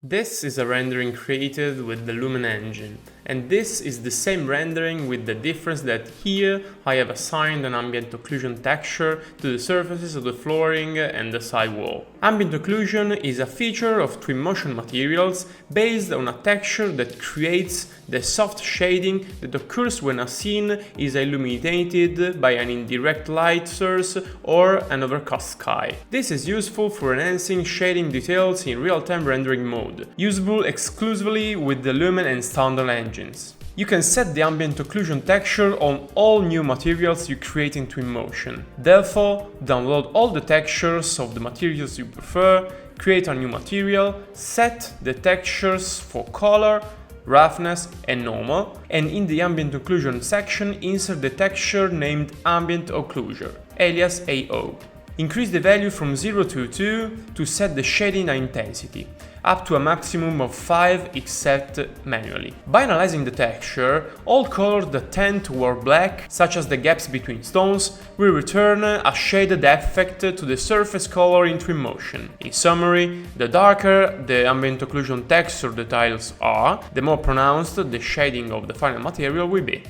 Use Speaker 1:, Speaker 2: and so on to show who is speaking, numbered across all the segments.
Speaker 1: This is a rendering created with the Lumen engine, and this is the same rendering with the difference that here I have assigned an ambient occlusion texture to the surfaces of the flooring and the side wall. Ambient occlusion is a feature of Twinmotion materials based on a texture that creates the soft shading that occurs when a scene is illuminated by an indirect light source or an overcast sky. This is useful for enhancing shading details in real-time rendering mode, usable exclusively with the Lumen and standard engines. You can set the ambient occlusion texture on all new materials you create in Twinmotion. Therefore, download all the textures of the materials you prefer, create a new material, set the textures for color, roughness and normal, and in the ambient occlusion section insert the texture named ambient occlusion, alias AO. Increase the value from 0 to 2 to set the shading intensity, up to a maximum of 5 if set manually. By analyzing the texture, all colors that tend toward black, such as the gaps between stones, will return a shaded effect to the surface color in Twinmotion. In summary, the darker the ambient occlusion texture the tiles are, the more pronounced the shading of the final material will be.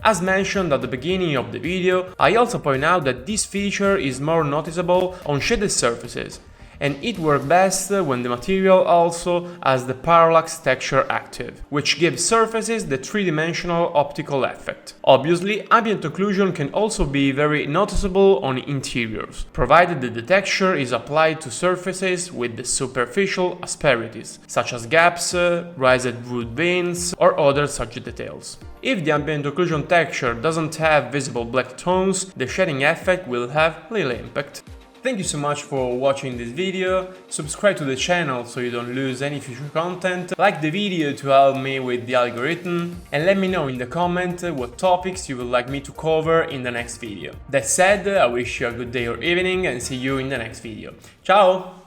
Speaker 1: As mentioned at the beginning of the video, I also point out that this feature is more noticeable on shaded surfaces, and it works best when the material also has the parallax texture active, which gives surfaces the three-dimensional optical effect. Obviously, ambient occlusion can also be very noticeable on interiors, provided that the texture is applied to surfaces with the superficial asperities, such as gaps, raised wood beams, or other such details. If the ambient occlusion texture doesn't have visible black tones, the shading effect will have little impact. Thank you so much for watching this video, subscribe to the channel so you don't lose any future content, like the video to help me with the algorithm, and let me know in the comment what topics you would like me to cover in the next video. That said, I wish you a good day or evening and see you in the next video. Ciao!